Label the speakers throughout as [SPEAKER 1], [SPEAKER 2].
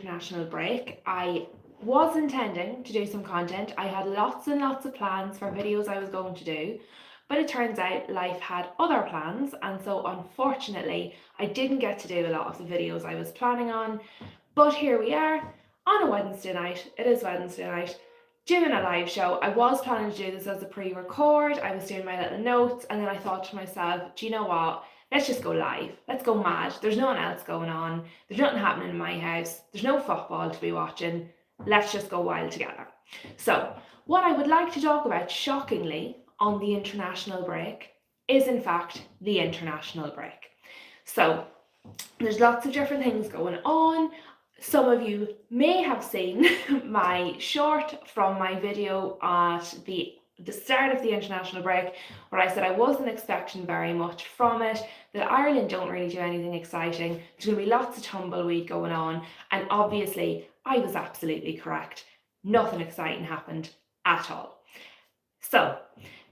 [SPEAKER 1] international break. I was intending to do some content. I had lots and lots of plans for videos I was going to do, but it turns out life had other plans, and so unfortunately, I didn't get to do a lot of the videos I was planning on. But here we are on a Wednesday night. It is Wednesday night. Doing a live show. I was planning to do this as a pre record. I was doing my little notes, and then I thought to myself, do you know what? Let's just go live. Let's go mad. There's no one else going on. There's nothing happening in my house. There's no football to be watching. Let's just go wild together. So, what I would like to talk about, shockingly, on the international break is in fact the international break. So, there's lots of different things going on. Some of you may have seen my short from my video at the start of the international break, where I said I wasn't expecting very much from it, that Ireland don't really do anything exciting. There's going to be lots of tumbleweed going on, and obviously I was absolutely correct. Nothing exciting happened at all. So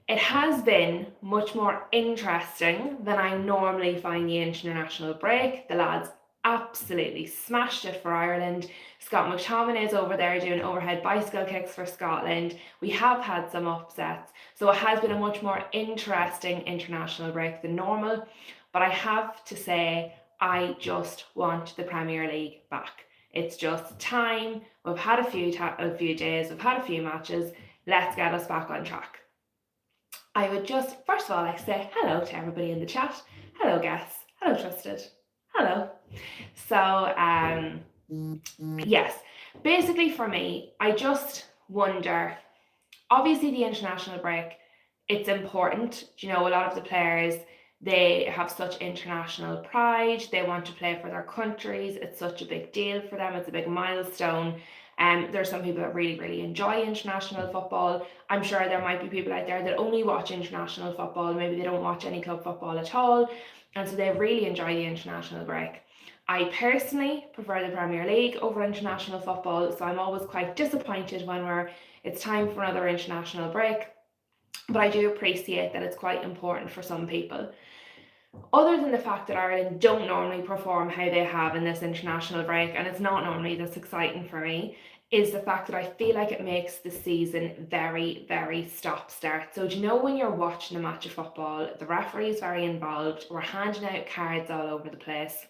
[SPEAKER 1] it has been much more interesting than I normally find the international break. The lads absolutely smashed it for Ireland. Scott McTominay is over there doing overhead bicycle kicks for Scotland. We have had some upsets, so it has been a much more interesting international break than normal. But I have to say, I just want the Premier League back. It's just time. We've had a few days, we've had a few matches. Let's get us back on track. I would just, first of all, like to say hello to everybody in the chat. Hello, guests. Hello, Trusted. Hello. So, yes, basically for me, I just wonder, obviously the international break, it's important. You know, a lot of the players, they have such international pride. They want to play for their countries. It's such a big deal for them. It's a big milestone. There's some people that really, really enjoy international football. I'm sure there might be people out there that only watch international football. Maybe they don't watch any club football at all. And so they really enjoy the international break. I personally prefer the Premier League over international football, so I'm always quite disappointed when it's time for another international break. But I do appreciate that it's quite important for some people. Other than the fact that Ireland don't normally perform how they have in this international break, and it's not normally this exciting for me, is the fact that I feel like it makes the season very, very stop-start. So do you know when you're watching a match of football, the referee is very involved, we're handing out cards all over the place.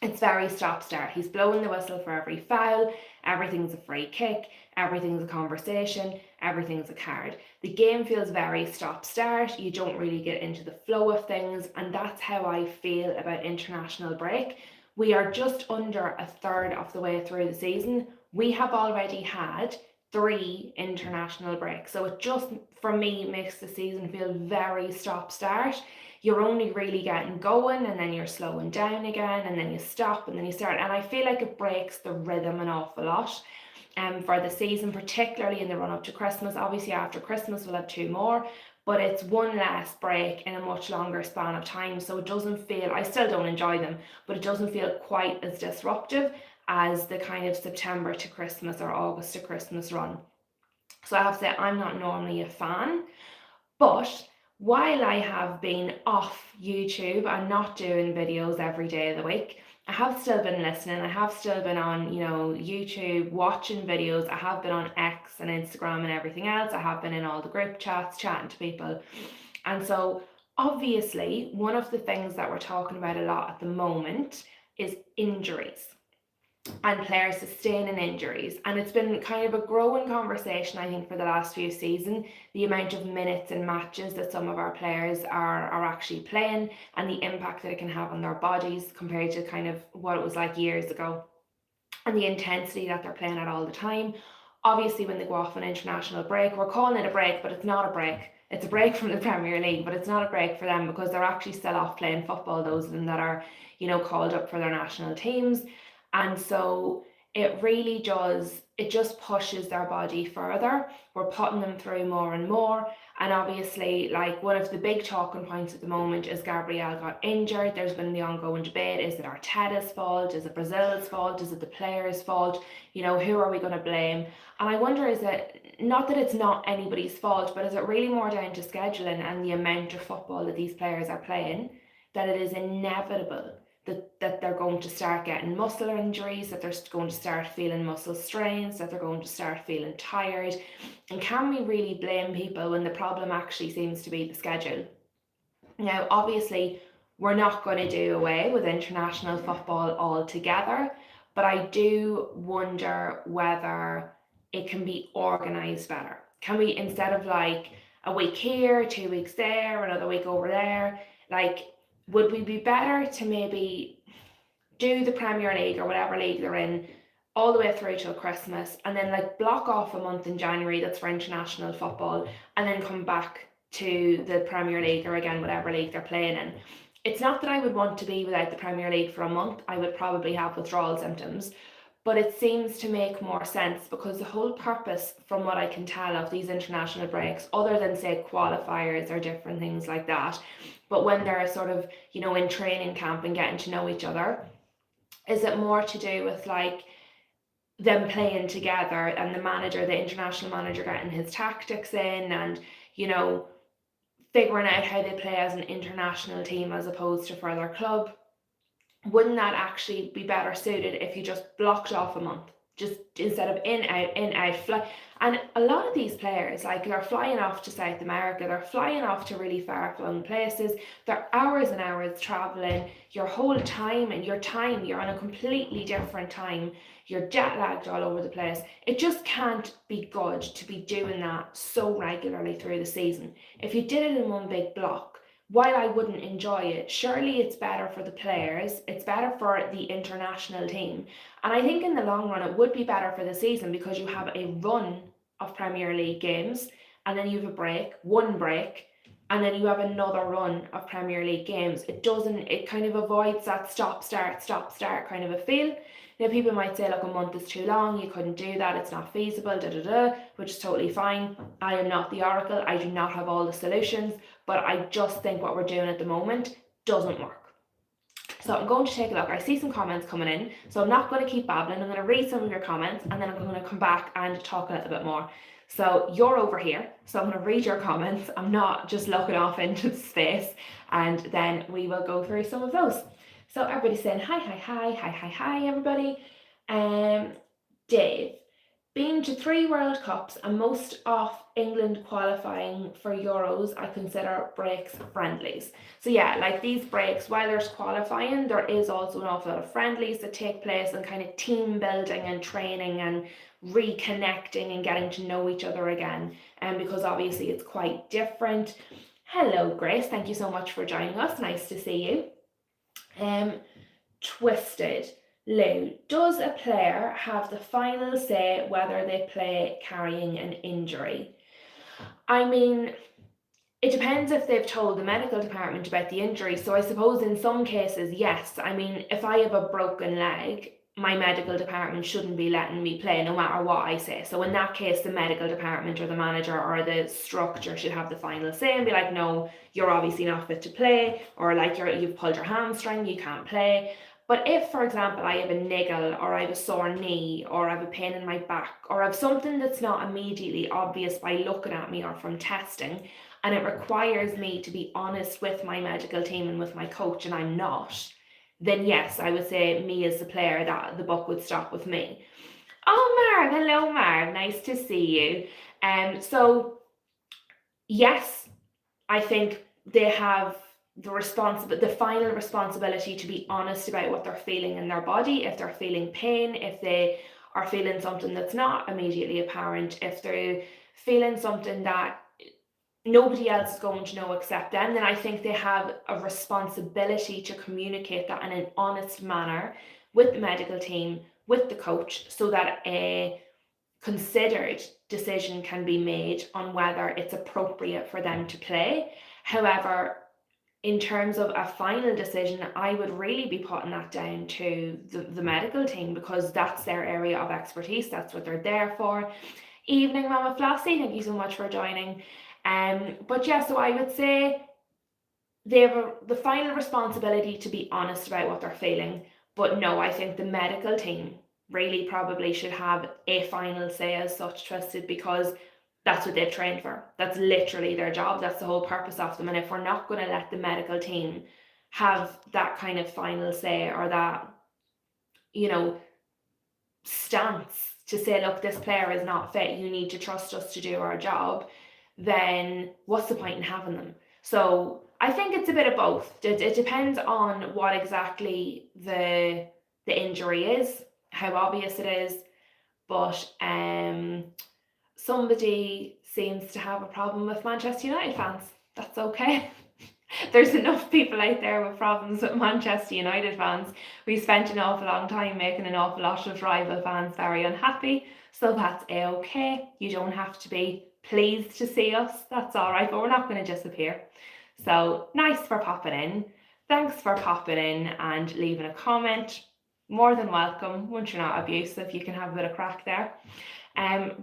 [SPEAKER 1] It's very stop-start. He's blowing the whistle for every foul, everything's a free kick, everything's a conversation, everything's a card. The game feels very stop-start. You don't really get into the flow of things, and that's how I feel about international break. We are just under a third of the way through the season. We have already had 3 international breaks, so it just, for me, makes the season feel very stop-start. You're only really getting going, and then you're slowing down again, and then you stop, and then you start, and I feel like it breaks the rhythm an awful lot for the season, particularly in the run up to Christmas. Obviously after Christmas we'll have 2 more, but it's one less break in a much longer span of time, so it doesn't feel, I still don't enjoy them, but it doesn't feel quite as disruptive as the kind of September to Christmas or August to Christmas run. So I have to say, I'm not normally a fan, but while I have been off YouTube and not doing videos every day of the week, I have still been listening. I have still been on, YouTube watching videos. I have been on X and Instagram and everything else. I have been in all the group chats, chatting to people. And so obviously one of the things that we're talking about a lot at the moment is injuries and players sustaining injuries. And it's been kind of a growing conversation, I think, for the last few seasons, the amount of minutes and matches that some of our players are actually playing and the impact that it can have on their bodies compared to kind of what it was like years ago, and the intensity that they're playing at all the time. Obviously, when they go off on international break, we're calling it a break, but it's not a break. It's a break from the Premier League, but it's not a break for them because they're actually still off playing football, those of them that are, called up for their national teams. And so it really does, it just pushes their body further. We're putting them through more and more. And obviously, like, one of the big talking points at the moment is Gabriel got injured. There's been the ongoing debate, is it Arteta's fault? Is it Brazil's fault? Is it the players' fault? Who are we going to blame? And I wonder, is it, not that it's not anybody's fault, but is it really more down to scheduling and the amount of football that these players are playing, that it is inevitable that they're going to start getting muscle injuries, that they're going to start feeling muscle strains, that they're going to start feeling tired? And can we really blame people when the problem actually seems to be the schedule? Now, obviously, we're not going to do away with international football altogether, but I do wonder whether it can be organised better. Can we, instead of like a week here, 2 weeks there, another week over there, like, would we be better to maybe do the Premier League or whatever league they're in all the way through till Christmas, and then like block off a month in January that's for international football, and then come back to the Premier League, or again whatever league they're playing in? It's not that I would want to be without the Premier League for a month. I would probably have withdrawal symptoms, but it seems to make more sense, because the whole purpose, from what I can tell, of these international breaks, other than say qualifiers or different things like that, but when they're sort of, you know, in training camp and getting to know each other, is it more to do with like them playing together, and the manager, the international manager, getting his tactics in, and, you know, figuring out how they play as an international team as opposed to for their club? Wouldn't that actually be better suited if you just blocked off a month, just instead of in out, fly? And a lot of these players, like, they're flying off to South America, they're flying off to really far flung places, they're hours and hours traveling, your whole time, and your time, you're on a completely different time, you're jet lagged all over the place. It just can't be good to be doing that so regularly through the season. If you did it in one big block, while I wouldn't enjoy it, surely it's better for the players, it's better for the international team. And I think in the long run, it would be better for the season, because you have a run of Premier League games, and then you have a break, one break, and then you have another run of Premier League games. It kind of avoids that stop, start kind of a feel. Now, people might say, look, a month is too long, you couldn't do that, it's not feasible, which is totally fine. I am not the oracle, I do not have all the solutions, but I just think what we're doing at the moment doesn't work. So I'm going to take a look. I see some comments coming in, so I'm not going to keep babbling. I'm going to read some of your comments, and then I'm going to come back and talk a little bit more. So you're over here, so I'm going to read your comments. I'm not just looking off into space, and then we will go through some of those. So everybody's saying hi, everybody. Dave, been to 3 World Cups and most of England qualifying for Euros, I consider breaks friendlies. So yeah, like these breaks, while there's qualifying, there is also an awful lot of friendlies that take place, and kind of team building and training and reconnecting and getting to know each other again. And because obviously it's quite different. Hello, Grace. Thank you so much for joining us. Nice to see you. Twisted. Lou, does a player have the final say whether they play carrying an injury? I mean, it depends if they've told the medical department about the injury. So I suppose in some cases, yes. I mean, if I have a broken leg, my medical department shouldn't be letting me play no matter what I say. So in that case, the medical department or the manager or the structure should have the final say and be like, no, you're obviously not fit to play, or like you've pulled your hamstring, you can't play. But if, for example, I have a niggle, or I have a sore knee, or I have a pain in my back, or I have something that's not immediately obvious by looking at me or from testing, and it requires me to be honest with my medical team and with my coach, and I'm not, then yes, I would say me as the player, that the buck would stop with me. Oh, Marv, hello, Marv, nice to see you. So yes, I think they have the final responsibility to be honest about what they're feeling in their body. If they're feeling pain, if they are feeling something that's not immediately apparent, if they're feeling something that nobody else is going to know except them, then I think they have a responsibility to communicate that in an honest manner with the medical team, with the coach, so that a considered decision can be made on whether it's appropriate for them to play. However, in terms of a final decision, I would really be putting that down to the medical team, because that's their area of expertise. That's what they're there for. Evening, Mama Flossie, thank you so much for joining. But yeah, so I would say they have the final responsibility to be honest about what they're feeling. But no, I think the medical team really probably should have a final say as such, Twisted, because that's what they've trained for. That's literally their job. That's the whole purpose of them. And if we're not going to let the medical team have that kind of final say or that, you know, stance to say, look, this player is not fit, you need to trust us to do our job, then what's the point in having them? So I think it's a bit of both. It depends on what exactly the injury is, how obvious it is, but somebody seems to have a problem with Manchester United fans. That's okay. There's enough people out there with problems with Manchester United fans. We spent an awful long time making an awful lot of rival fans very unhappy, so that's okay. You don't have to be pleased to see us, that's all right, but we're not going to disappear. So nice for popping in. Thanks for popping in and leaving a comment. More than welcome. Once you're not abusive, you can have a bit of crack there.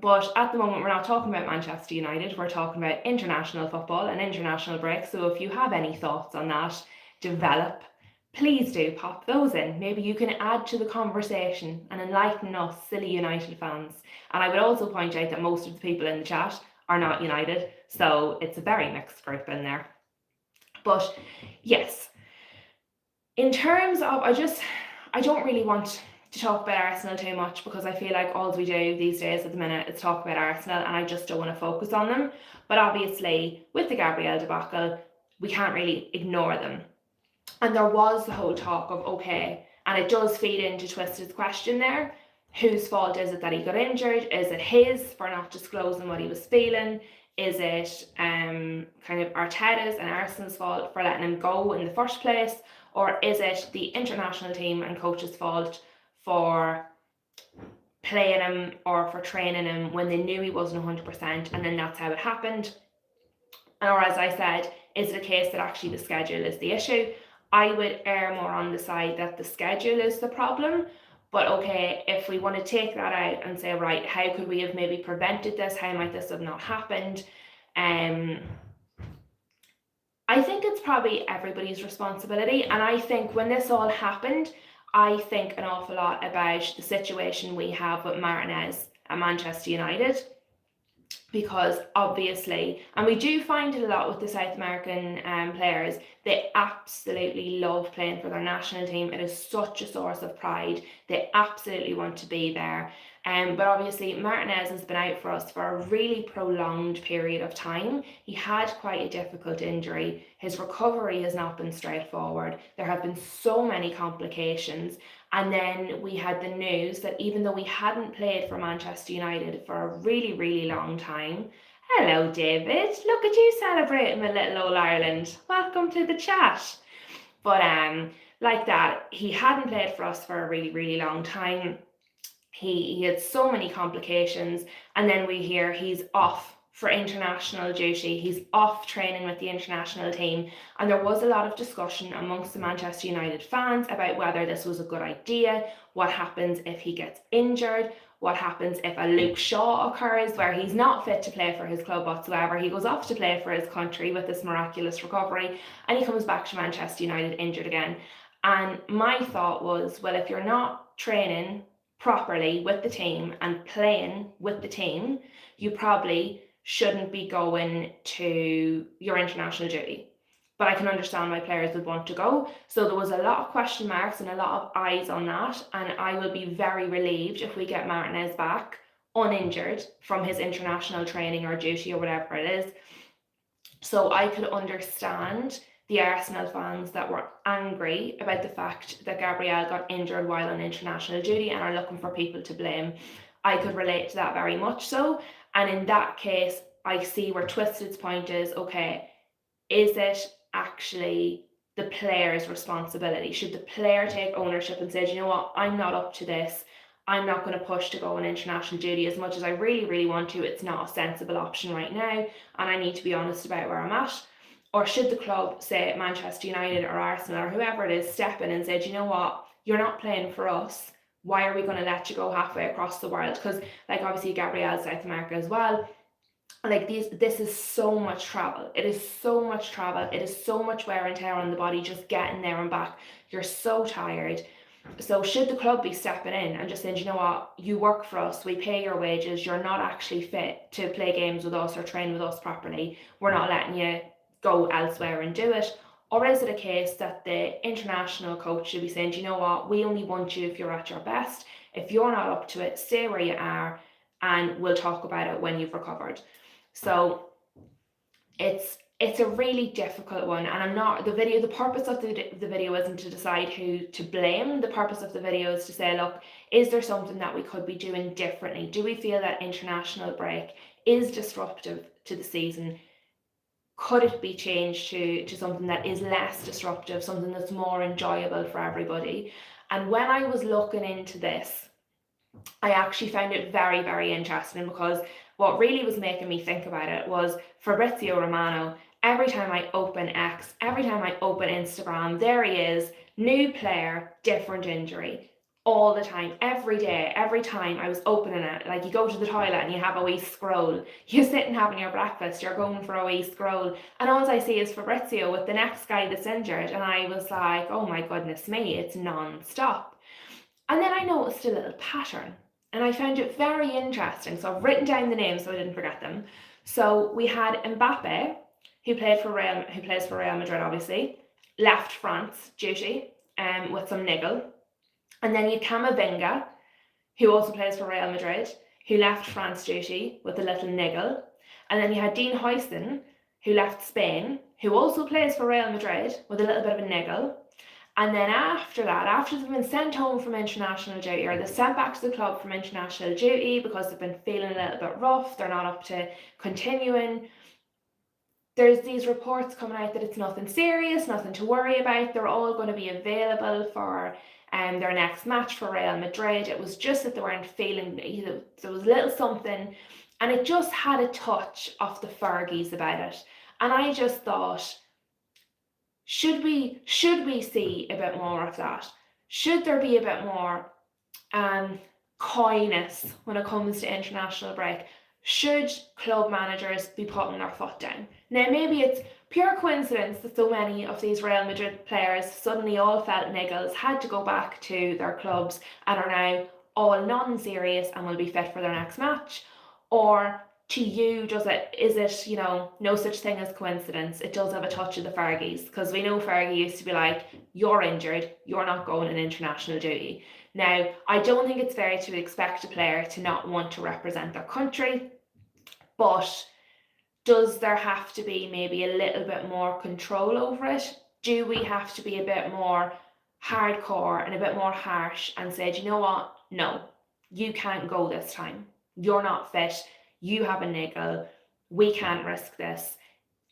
[SPEAKER 1] But at the moment, we're not talking about Manchester United, we're talking about international football and international break. So if you have any thoughts on that, develop, please do pop those in. Maybe you can add to the conversation and enlighten us silly United fans. And I would also point out that most of the people in the chat are not United, so it's a very mixed group in there. But yes, in terms of, I don't really want to talk about Arsenal too much because I feel like all we do these days at the minute is talk about Arsenal, and I just don't want to focus on them. But obviously, with the Gabriel debacle, we can't really ignore them. And there was the whole talk of, okay, and it does feed into Twisted's question there, whose fault is it that he got injured? Is it his for not disclosing what he was feeling? Is it kind of Arteta's and Arsenal's fault for letting him go in the first place? Or is it the international team and coach's fault for playing him or for training him when they knew he wasn't 100%, and then that's how it happened? Or as I said, is it a case that actually the schedule is the issue? I would err more on the side that the schedule is the problem. But okay, if we want to take that out and say, right, how could we have maybe prevented this? How might this have not happened? I think it's probably everybody's responsibility. And I think when this all happened, I think an awful lot about the situation we have with Martinez at Manchester United. Because obviously, and we do find it a lot with the South American players, they absolutely love playing for their national team. It is such a source of pride. They absolutely want to be there. But obviously, Martinez has been out for us for a really prolonged period of time. He had quite a difficult injury. His recovery has not been straightforward. There have been so many complications. And then we had the news that even though we hadn't played for Manchester United for a really, really long time, hello David, look at you celebrating with little old Ireland. Welcome to the chat. But like that, he hadn't played for us for a really, really long time. He had so many complications, and then we hear he's off for international duty. He's off training with the international team, and there was a lot of discussion amongst the Manchester United fans about whether this was a good idea, what happens if he gets injured, what happens if a Luke Shaw occurs where he's not fit to play for his club whatsoever. He goes off to play for his country with this miraculous recovery, and he comes back to Manchester United injured again. And my thought was, well, if you're not training properly with the team and playing with the team, you probably shouldn't be going to your international duty. But I can understand why players would want to go. So there was a lot of question marks and a lot of eyes on that, and I will be very relieved if we get Martinez back uninjured from his international training or duty or whatever it is. So I could understand the Arsenal fans that were angry about the fact that Gabriel got injured while on international duty and are looking for people to blame. I could relate to that very much so. And in that case, I see where Twisted's point is, okay, is it actually the player's responsibility? Should the player take ownership and say, you know what, I'm not up to this. I'm not going to push to go on international duty as much as I really, really want to. It's not a sensible option right now, and I need to be honest about where I'm at. Or should the club, say Manchester United or Arsenal or whoever it is, step in and say, do you know what, you're not playing for us. Why are we going to let you go halfway across the world? Because like obviously Gabriel, South America as well. Like this is so much travel. It is so much travel. It is so much wear and tear on the body just getting there and back. You're so tired. So should the club be stepping in and just saying, you know what, you work for us, we pay your wages, you're not actually fit to play games with us or train with us properly. We're not letting you go elsewhere and do it. Or is it a case that the international coach should be saying, do you know what, we only want you if you're at your best. If you're not up to it, stay where you are and we'll talk about it when you've recovered. So it's a really difficult one, and the purpose of the video isn't to decide who to blame. The purpose of the video is to say, look, is there something that we could be doing differently? Do we feel that international break is disruptive to the season? Could it be changed to something that is less disruptive, something that's more enjoyable for everybody? And when I was looking into this, I actually found it very, very interesting, because what really was making me think about it was Fabrizio Romano. Every time I open X, every time I open Instagram, there he is, new player, different injury, all the time, every day, every time I was opening it. Like, you go to the toilet and you have a wee scroll, you sit and having your breakfast, you're going for a wee scroll, and all I see is Fabrizio with the next guy that's injured, and I was like, oh my goodness me, it's non-stop. And then I noticed a little pattern, and I found it very interesting. So I've written down the names so I didn't forget them. So we had Mbappe, who plays for Real Madrid, obviously, left France duty with some niggle. And then you had Camavinga, who also plays for Real Madrid, who left France duty with a little niggle. And then you had Dean Huijsen, who left Spain, who also plays for Real Madrid with a little bit of a niggle. And then after that, after they've been sent home from international duty, or they're sent back to the club from international duty because they've been feeling a little bit rough, they're not up to continuing, there's these reports coming out that it's nothing serious, nothing to worry about. They're all going to be available for their next match for Real Madrid. It was just that they weren't feeling, there was a little something, and it just had a touch of the Fergies about it. And I just thought, should we see a bit more of that? Should there be a bit more coyness when it comes to international break? Should club managers be putting their foot down? Now, maybe it's pure coincidence that so many of these Real Madrid players suddenly all felt niggles, had to go back to their clubs, and are now all non-serious and will be fit for their next match. Or to you, is it, no such thing as coincidence? It does have a touch of the Fergies, because we know Fergie used to be like, you're injured, you're not going on international duty. Now, I don't think it's fair to expect a player to not want to represent their country, but does there have to be maybe a little bit more control over it? Do we have to be a bit more hardcore and a bit more harsh and say, do you know what? No, you can't go this time. You're not fit. You have a niggle. We can't risk this.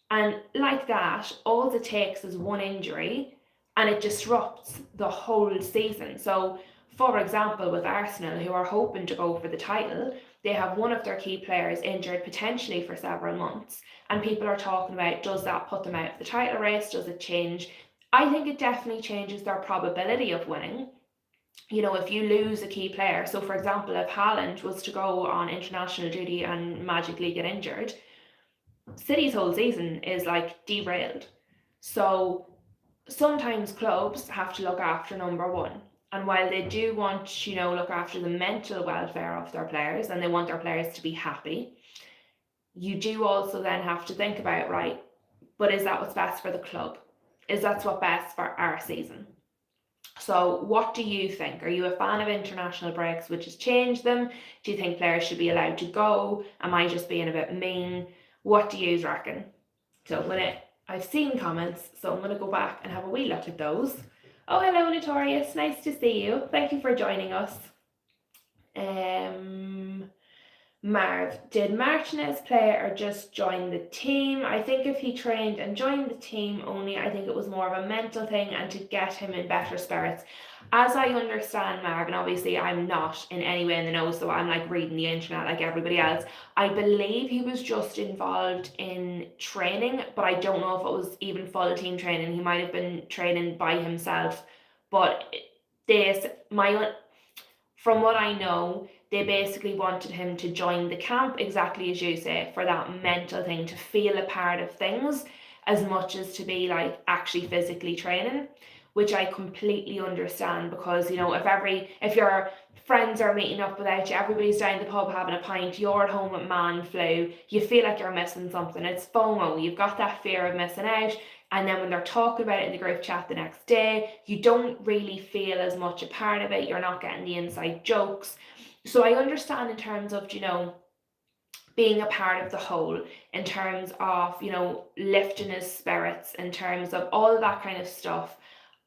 [SPEAKER 1] And like that, all it takes is one injury and it disrupts the whole season. So, for example, with Arsenal, who are hoping to go for the title, they have one of their key players injured potentially for several months. And people are talking about, does that put them out of the title race? Does it change? I think it definitely changes their probability of winning. If you lose a key player, so for example, if Haaland was to go on international duty and magically get injured, City's whole season is like derailed. So sometimes clubs have to look after number one. And while they do want, look after the mental welfare of their players and they want their players to be happy, you do also then have to think about, right, but is that what's best for the club? Is that what's best for our season? So what do you think? Are you a fan of international breaks, which has changed them? Do you think players should be allowed to go? Am I just being a bit mean? What do you reckon? So I've seen comments, so I'm going to go back and have a wee look at those. Oh, hello, Notorious. Nice to see you. Thank you for joining us. Marv, did Martinez play or just join the team? I think if he trained and joined the team only, I think it was more of a mental thing and to get him in better spirits. As I understand, Marv, and obviously I'm not in any way in the know, so I'm like reading the internet like everybody else, I believe he was just involved in training, but I don't know if it was even full team training. He might have been training by himself, but from what I know, they basically wanted him to join the camp, exactly as you say, for that mental thing, to feel a part of things as much as to be like actually physically training. which I completely understand, because, you know, if your friends are meeting up without you, everybody's down the pub having a pint, you're at home with man flu, you feel like you're missing something. It's FOMO. You've got that fear of missing out. And then when they're talking about it in the group chat the next day, you don't really feel as much a part of it. You're not getting the inside jokes. So I understand in terms of, you know, being a part of the whole, in terms of, you know, lifting his spirits, in terms of all of that kind of stuff.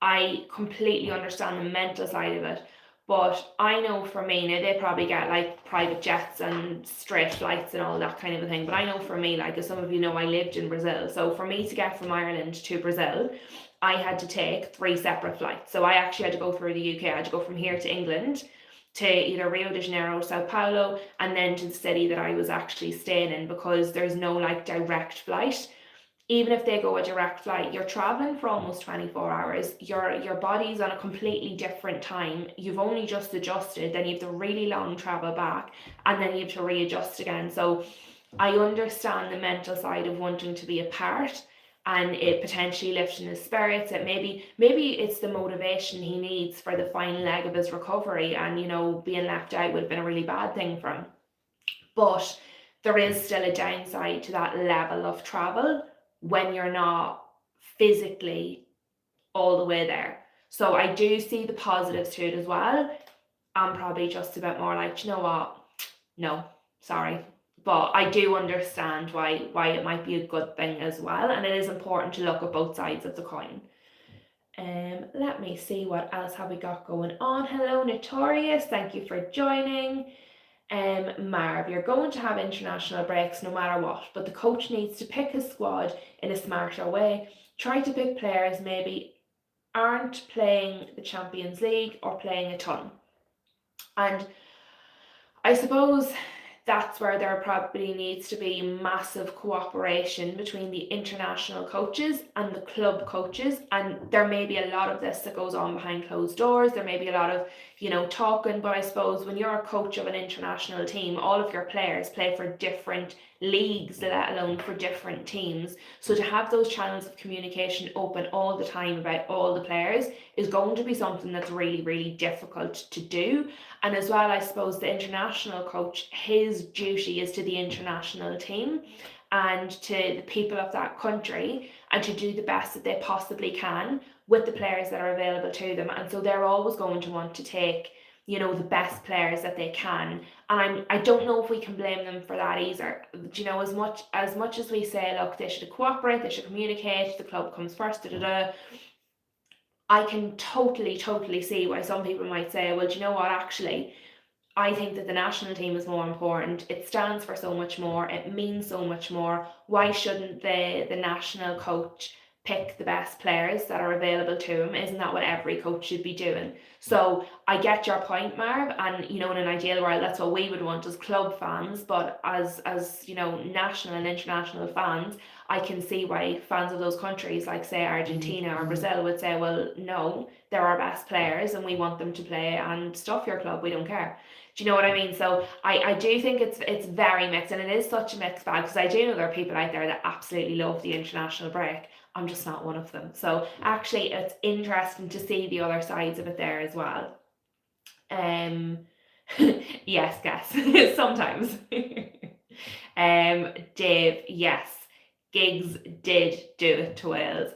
[SPEAKER 1] I completely understand the mental side of it. But I know for me, now they probably get like private jets and straight flights and all that kind of a thing. But I know for me, like, as some of you know, I lived in Brazil. So for me to get from Ireland to Brazil, I had to take 3 separate flights. So I actually had to go through the UK. I had to go from here to England, to either Rio de Janeiro, Sao Paulo, and then to the city that I was actually staying in, because there's no like direct flight. Even if they go a direct flight, you're traveling for almost 24 hours. Your body's on a completely different time. You've only just adjusted, then you have the really long travel back, and then you have to readjust again. So I understand the mental side of wanting to be apart, and it potentially lifting his spirits. It maybe it's the motivation he needs for the final leg of his recovery, and, you know, being left out would have been a really bad thing for him. But there is still a downside to that level of travel when you're not physically all the way there. So I do see the positives to it as well. I'm probably just a bit more like, you know what? No, sorry. But I do understand why it might be a good thing as well, and it is important to look at both sides of the coin. Let me see, what else have we got going on. Hello, Notorious. Thank you for joining. Marv, you're going to have international breaks no matter what, but the coach needs to pick his squad in a smarter way. Try to pick players maybe aren't playing the Champions League or playing a ton. And I suppose that's where there probably needs to be massive cooperation between the international coaches and the club coaches. And there may be a lot of this that goes on behind closed doors. There may be a lot of, you know, talking, but I suppose when you're a coach of an international team, all of your players play for different leagues, let alone for different teams. So to have those channels of communication open all the time about all the players is going to be something that's really, really difficult to do. And as well, I suppose the international coach, his duty is to the international team and to the people of that country, and to do the best that they possibly can with the players that are available to them. And so they're always going to want to take, you know, the best players that they can. And I don't know if we can blame them for that either. Do you know, as much as we say, look, they should cooperate, they should communicate, the club comes first, I can totally see why some people might say, well, do you know what, actually, I think that the national team is more important. It stands for so much more. It means so much more. Why shouldn't the national coach pick the best players that are available to him? Isn't that what every coach should be doing? So I get your point, Marv, and, you know, in an ideal world, that's what we would want as club fans. But as you know, national and international fans, I can see why fans of those countries, like say Argentina or Brazil, would say, well, no, they're our best players and we want them to play, and stuff your club, we don't care. Do you know what I mean? So I do think it's very mixed, and it is such a mixed bag, because I do know there are people out there that absolutely love the international break. I'm just not one of them. So actually it's interesting to see the other sides of it there as well. Yes, guess. Sometimes. Dave, yes. Giggs did do it to Wales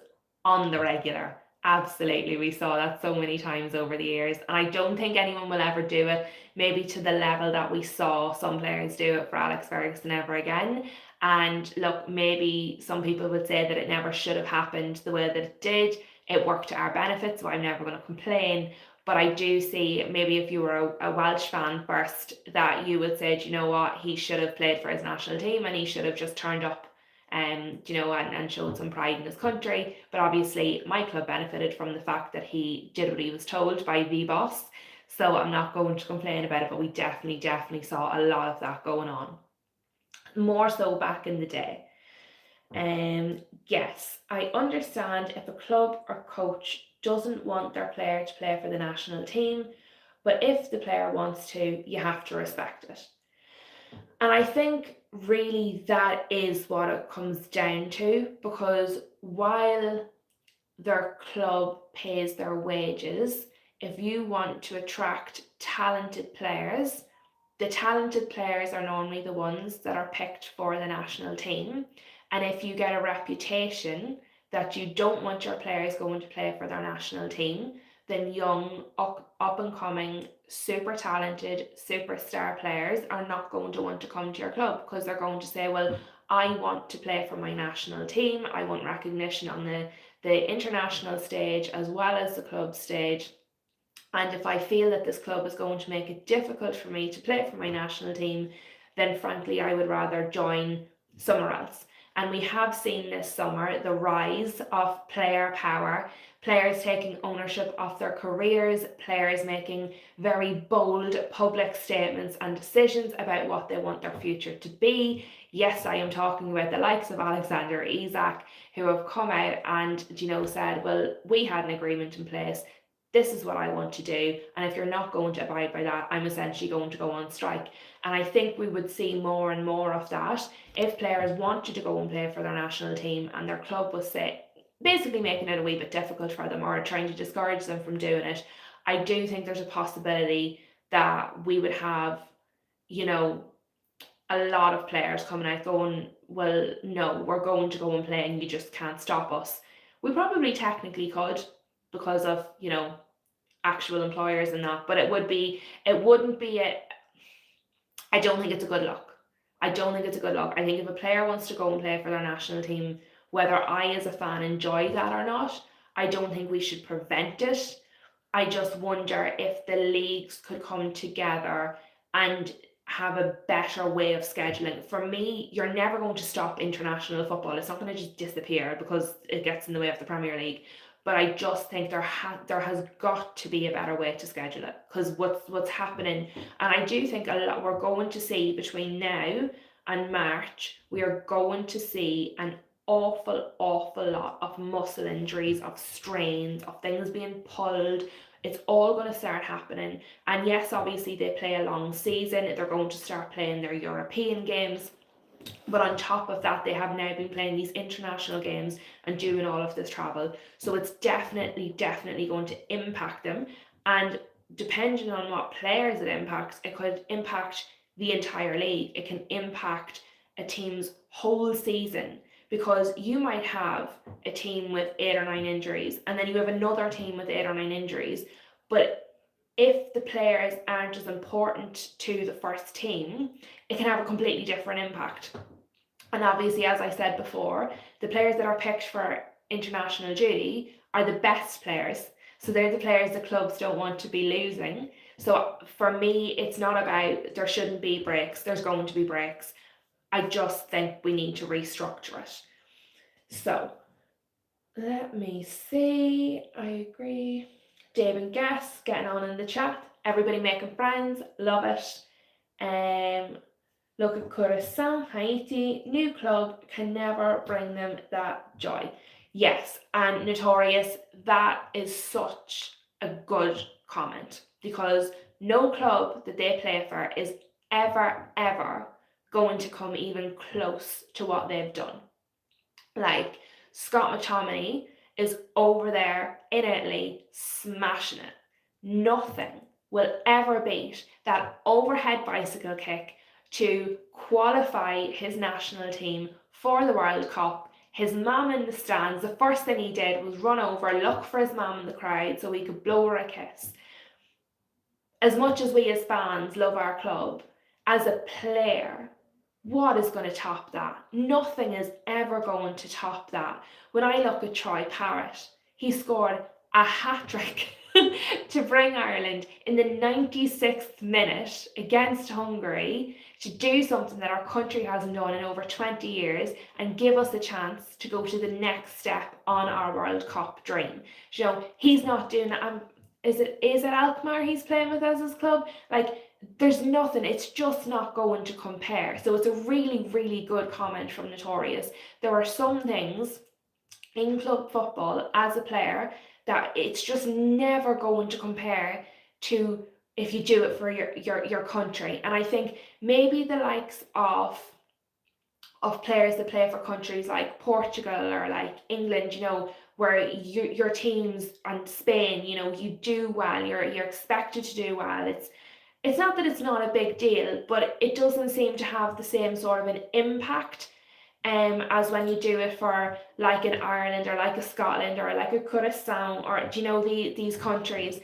[SPEAKER 1] on the regular. Absolutely, we saw that so many times over the years, and I don't think anyone will ever do it maybe to the level that we saw some players do it for Alex Ferguson ever again. And look, maybe some people would say that it never should have happened the way that it did. It worked to our benefit, so I'm never going to complain. But I do see, maybe if you were a Welsh fan first, that you would say, do you know what, he should have played for his national team and he should have just turned up, you know, and showed some pride in his country. But obviously my club benefited from the fact that he did what he was told by the boss, so I'm not going to complain about it. But we definitely saw a lot of that going on, more so back in the day. Yes, I understand if a club or coach doesn't want their player to play for the national team, but if the player wants to, you have to respect it. And I think really that is what it comes down to, because while their club pays their wages, if you want to attract talented players, the talented players are normally the ones that are picked for the national team. And if you get a reputation that you don't want your players going to play for their national team, then young, up and coming, super talented, superstar players are not going to want to come to your club, because they're going to say, well, I want to play for my national team. I want recognition on the international stage as well as the club stage. And if I feel that this club is going to make it difficult for me to play for my national team, then frankly, I would rather join somewhere else. And we have seen this summer the rise of player power, players taking ownership of their careers, players making very bold public statements and decisions about what they want their future to be. Yes, I am talking about the likes of Alexander Isak, who have come out and, said, well, we had an agreement in place. This is what I want to do. And if you're not going to abide by that, I'm essentially going to go on strike. And I think we would see more and more of that if players wanted to go and play for their national team and their club was basically making it a wee bit difficult for them or trying to discourage them from doing it. I do think there's a possibility that we would have, a lot of players coming out going, well, no, we're going to go and play and you just can't stop us. We probably technically could, because of, actual employers and that, but it wouldn't be I don't think it's a good look. I don't think it's a good look. I think if a player wants to go and play for their national team, whether I as a fan enjoy that or not, I don't think we should prevent it. I just wonder if the leagues could come together and have a better way of scheduling. For me, you're never going to stop international football. It's not going to just disappear because it gets in the way of the Premier League. But I just think there has got to be a better way to schedule it, because what's happening, and I do think a lot we're going to see between now and March, we are going to see an awful lot of muscle injuries, of strains, of things being pulled. It's all going to start happening. And yes, obviously they play a long season. They're going to start playing their European games. But on top of that, they have now been playing these international games and doing all of this travel. So it's definitely going to impact them. And depending on what players it impacts, it could impact the entire league. It can impact a team's whole season, because you might have a team with 8 or 9 injuries and then you have another team with 8 or 9 injuries. But if the players aren't as important to the first team, it can have a completely different impact. And obviously, as I said before, the players that are picked for international duty are the best players. So they're the players the clubs don't want to be losing. So for me, it's not about there shouldn't be breaks. There's going to be breaks. I just think we need to restructure it. So let me see. I agree. David Guess getting on in the chat. Everybody making friends. Love it. Look at Curacao, Haiti. New club can never bring them that joy. Yes, and Notorious, that is such a good comment, because no club that they play for is ever going to come even close to what they've done. Like, Scott McTominay is over there in Italy smashing it. Nothing will ever beat that overhead bicycle kick to qualify his national team for the World Cup. His mum in the stands, the first thing he did was run over, look for his mum in the crowd so he could blow her a kiss. As much as we as fans love our club, as a player, what is going to top that? Nothing is ever going to top that. When I look at Troy Parrott, he scored a hat-trick to bring Ireland in the 96th minute against Hungary, to do something that our country hasn't done in over 20 years and give us a chance to go to the next step on our World Cup dream. He's not doing that. Is it Alkmaar he's playing with as his club? Like, there's nothing, it's just not going to compare. So it's a really good comment from Notorious. There are some things in club football as a player that it's just never going to compare to if you do it for your country. And I think maybe the likes of players that play for countries like Portugal or like England, where your teams and Spain, you know, you do well, you're expected to do well. It's not that it's not a big deal, but it doesn't seem to have the same sort of an impact as when you do it for like an Ireland or like a Scotland or like a Kurdistan, or do you know, these countries.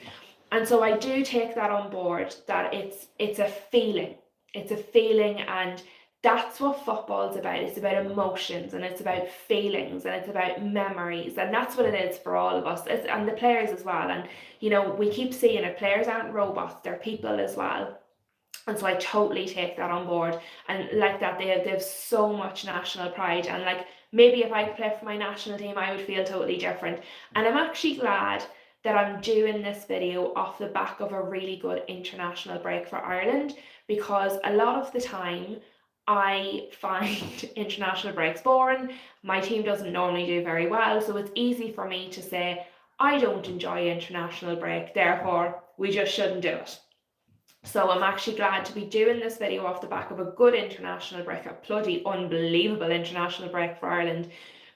[SPEAKER 1] And so I do take that on board, that it's a feeling. It's a feeling, and that's what football's about. It's about emotions, and it's about feelings, and it's about memories, and that's what it is for all of us, and the players as well. And you know, we keep seeing it, players aren't robots, they're people as well. And so I totally take that on board. And like that, they have so much national pride. And like, maybe if I could play for my national team, I would feel totally different. And I'm actually glad that I'm doing this video off the back of a really good international break for Ireland, because a lot of the time I find international breaks boring. My team doesn't normally do very well, so it's easy for me to say, I don't enjoy international break, therefore we just shouldn't do it. So I'm actually glad to be doing this video off the back of a good international break, a bloody unbelievable international break for Ireland,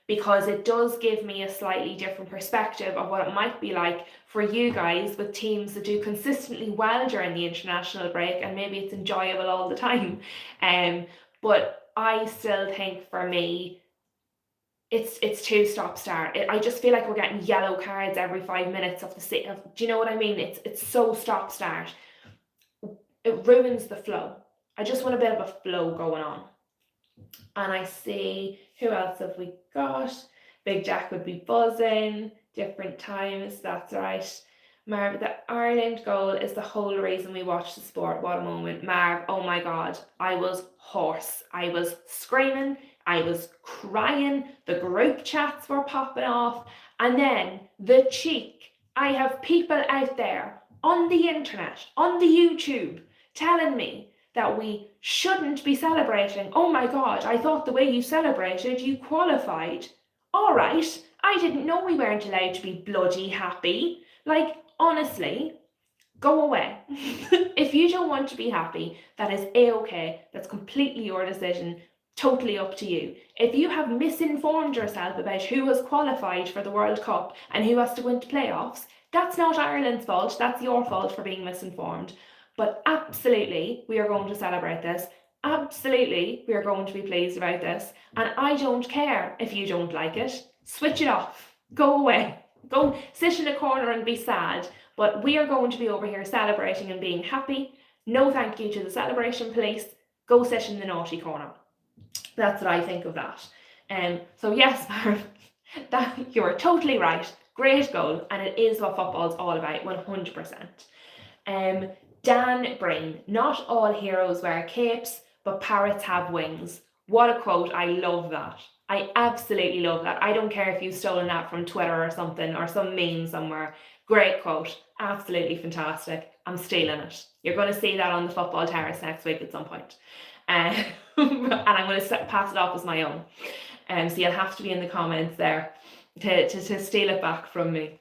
[SPEAKER 1] because it does give me a slightly different perspective of what it might be like for you guys with teams that do consistently well during the international break, and maybe it's enjoyable all the time. But I still think, for me, it's too stop-start. I just feel like we're getting yellow cards every 5 minutes of the do you know what I mean? It's so stop-start. It ruins the flow. I just want a bit of a flow going on. And I see, who else have we got? Big Jack would be buzzing, different times, that's right. Marv, the Ireland goal is the whole reason we watch the sport. What a moment. Marv, oh my God, I was hoarse. I was screaming, I was crying, the group chats were popping off, and then the cheek. I have people out there on the internet, on the YouTube, telling me that we shouldn't be celebrating. Oh my God, I thought the way you celebrated, you qualified. All right, I didn't know we weren't allowed to be bloody happy. Like, honestly, go away. If you don't want to be happy, that is a-okay. That's completely your decision, totally up to you. If you have misinformed yourself about who has qualified for the World Cup and who has to go into playoffs, that's not Ireland's fault, that's your fault for being misinformed. But absolutely, we are going to celebrate this. Absolutely, we are going to be pleased about this. And I don't care if you don't like it. Switch it off. Go away. Go sit in a corner and be sad. But we are going to be over here celebrating and being happy. No thank you to the celebration police. Go sit in the naughty corner. That's what I think of that. So yes, Marv, that you're totally right. Great goal, and it is what football's all about, 100%. Dan Brain, not all heroes wear capes, but parrots have wings. What a quote. I love that. I absolutely love that. I don't care if you've stolen that from Twitter or something, or some meme somewhere. Great quote. Absolutely fantastic. I'm stealing it. You're going to see that on the football terrace next week at some point. And I'm going to pass it off as my own. So you'll have to be in the comments there to steal it back from me.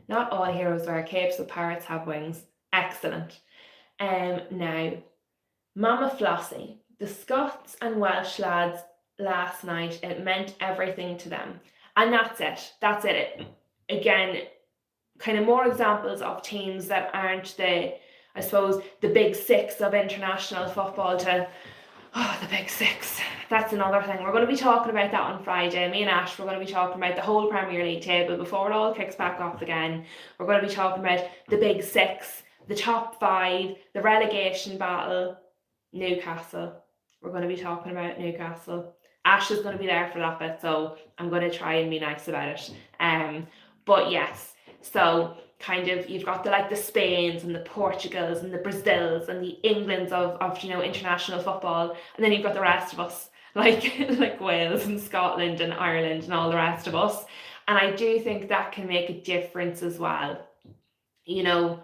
[SPEAKER 1] Not all heroes wear capes, but parrots have wings. Excellent. Now, Mama Flossie, the Scots and Welsh lads last night, it meant everything to them. And that's it. That's it. Again, kind of more examples of teams that aren't the big six of international football the big six. That's another thing. We're going to be talking about that on Friday. Me and Ash, we're going to be talking about the whole Premier League table before it all kicks back off again. We're going to be talking about the big six, the top five, the relegation battle, Newcastle. We're going to be talking about Newcastle. Ash is going to be there for that bit, so I'm going to try and be nice about it. But yes, so kind of you've got the Spains and the Portugals and the Brazils and the Englands of international football, and then you've got the rest of us like Wales and Scotland and Ireland and all the rest of us. And I do think that can make a difference as well. You know,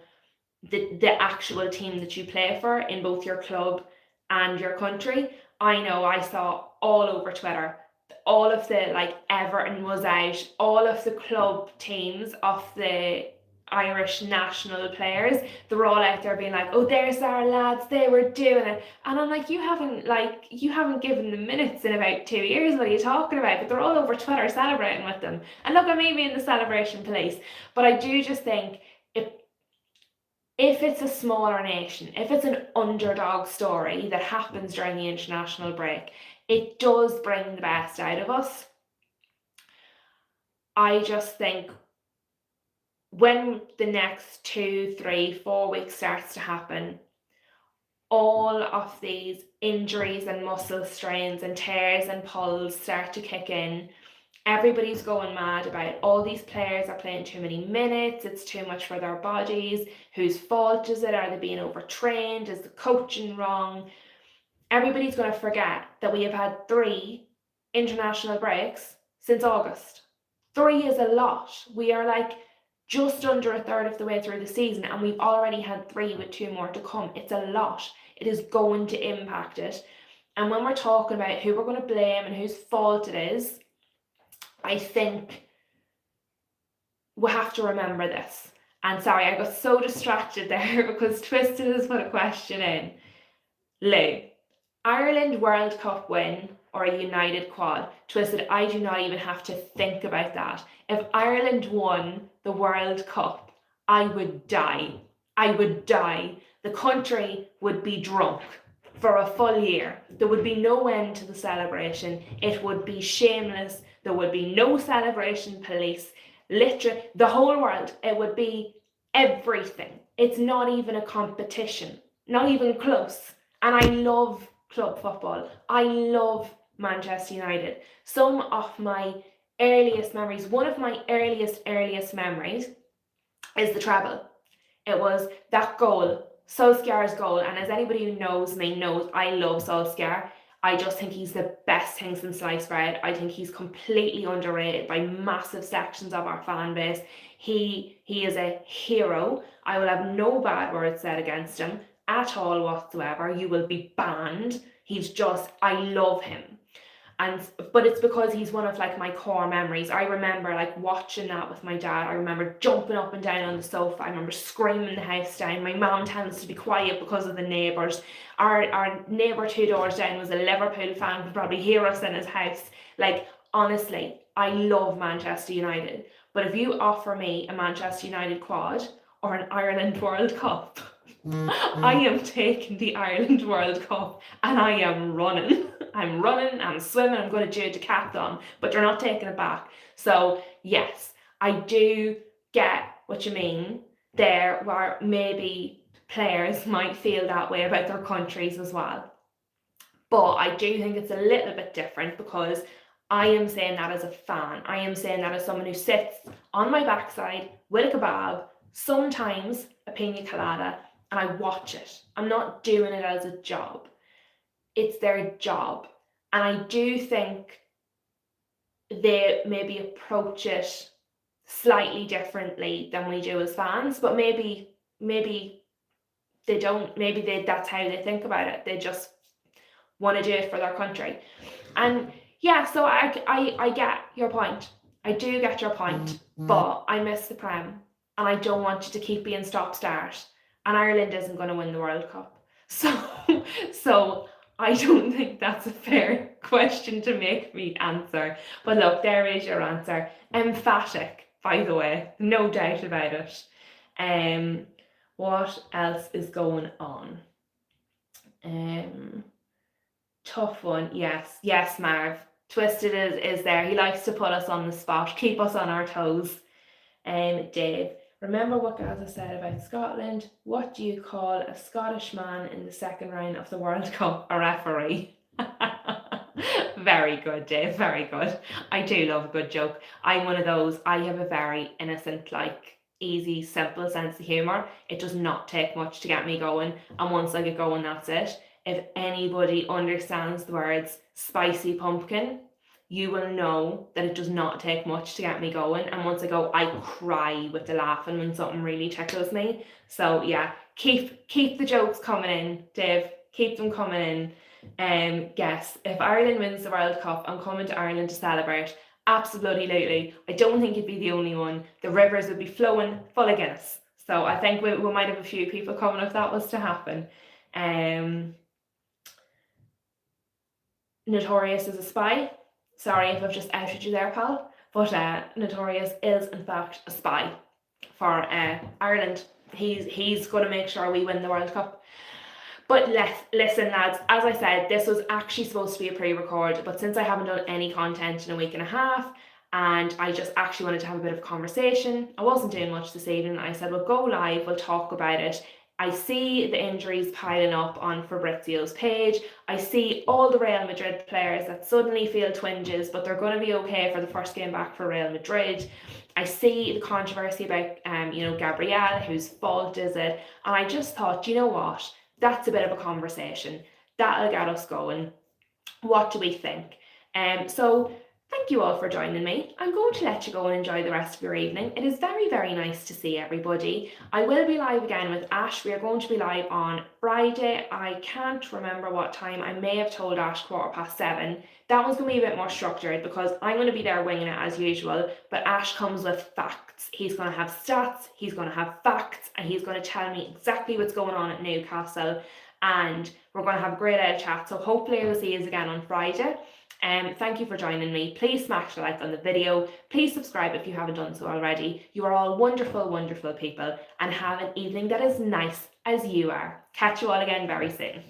[SPEAKER 1] the actual team that you play for in both your club and your country. I know I saw all over Twitter, all of the Everton was out, all of the club teams of the Irish national players, they're all out there being like, oh, there's our lads, they were doing it. And I'm like, you haven't given them minutes in about 2 years, what are you talking about? But they're all over Twitter celebrating with them. And look, I may be in the celebration police, but I do just think if it's a smaller nation, if it's an underdog story that happens during the international break, it does bring the best out of us. I just think when the next 2, 3, 4 weeks starts to happen, all of these injuries and muscle strains and tears and pulls start to kick in. Everybody's going mad about all these players are playing too many minutes, it's too much for their bodies, whose fault is it? Are they being overtrained? Is the coaching wrong? Everybody's going to forget that we have had 3 international breaks since August. 3 is a lot. We are like just under a third of the way through the season, and we've already had 3 with 2 more to come. It's a lot. It is going to impact it. And when we're talking about who we're going to blame and whose fault it is, I think we have to remember this. And sorry, I got so distracted there because Twisted has put a question in. Lou, Ireland World Cup win or a United quad? Twisted, I do not even have to think about that. If Ireland won the World Cup, I would die. I would die. The country would be drunk for a full year. There would be no end to the celebration. It would be shameless. There would be no celebration police. Literally, the whole world, it would be everything. It's not even a competition, not even close. And I love club football. I love Manchester United. Some of my earliest memories, one of my earliest memories is the treble. It was that goal, Solskjaer's goal, and as anybody who knows me knows, I love Solskjaer. I just think he's the best thing since sliced bread. I think he's completely underrated by massive sections of our fan base. He is a hero. I will have no bad words said against him at all whatsoever. You will be banned. He's just, I love him. But it's because he's one of like my core memories. I remember like watching that with my dad. I remember jumping up and down on the sofa. I remember screaming the house down. My mum telling us to be quiet because of the neighbours. Our neighbour 2 doors down was a Liverpool fan, could probably hear us in his house. Like, honestly, I love Manchester United. But if you offer me a Manchester United quad or an Ireland World Cup, I am taking the Ireland World Cup and I am running. I'm running, I'm swimming, I'm going to do a decathlon, but you're not taking it back. So yes, I do get what you mean there, where maybe players might feel that way about their countries as well. But I do think it's a little bit different because I am saying that as a fan. I am saying that as someone who sits on my backside with a kebab, sometimes a pina colada, and I watch it. I'm not doing it as a job. It's their job. And I do think they maybe approach it slightly differently than we do as fans, but maybe they don't, that's how they think about it. They just want to do it for their country. And yeah, so I get your point. I do get your point, but I miss the Prem and I don't want you to keep being stop-start. And Ireland isn't going to win the World Cup. So I don't think that's a fair question to make me answer. But look, there is your answer. Emphatic, by the way, no doubt about it. What else is going on? Tough one. Yes, Marv. Twisted is there. He likes to put us on the spot, keep us on our toes. Dave. Remember what Gaza said about Scotland? What do you call a Scottish man in the second round of the World Cup? A referee. Very good, Dave, very good. I do love a good joke. I'm one of those, I have a very innocent, like, easy, simple sense of humour. It does not take much to get me going, and once I get going, that's it. If anybody understands the words spicy pumpkin, you will know that it does not take much to get me going. And once I go, I cry with the laughing when something really tickles me. So yeah, keep the jokes coming in, Dave. Keep them coming in. Yes, if Ireland wins the World Cup, I'm coming to Ireland to celebrate. Absolutely. I don't think you'd be the only one. The rivers would be flowing full of Guinness. So I think we might have a few people coming if that was to happen. Notorious is a spy. Sorry if I've just outed you there, pal. But Notorious is in fact a spy for Ireland. He's going to make sure we win the World Cup. But listen, lads, as I said, this was actually supposed to be a pre-record, but since I haven't done any content in a week and a half, and I just actually wanted to have a bit of conversation, I wasn't doing much this evening. I said, we'll go live, we'll talk about it. I see the injuries piling up on Fabrizio's page. I see all the Real Madrid players that suddenly feel twinges, but they're going to be okay for the first game back for Real Madrid. I see the controversy about, Gabriel, whose fault is it? And I just thought, you know what? That's a bit of a conversation. That'll get us going. What do we think? So thank you all for joining me. I'm going to let you go and enjoy the rest of your evening. It is very, very nice to see everybody. I will be live again with Ash. We are going to be live on Friday. I can't remember what time. I may have told Ash 7:15. That one's going to be a bit more structured because I'm going to be there winging it as usual, but Ash comes with facts. He's going to have stats, he's going to have facts, and he's going to tell me exactly what's going on at Newcastle, and we're going to have a great old chat. So hopefully I will see you again on Friday. Thank you for joining me. Please smash the like on the video. Please subscribe if you haven't done so already. You are all wonderful, wonderful people, and have an evening that is nice as you are. Catch you all again very soon.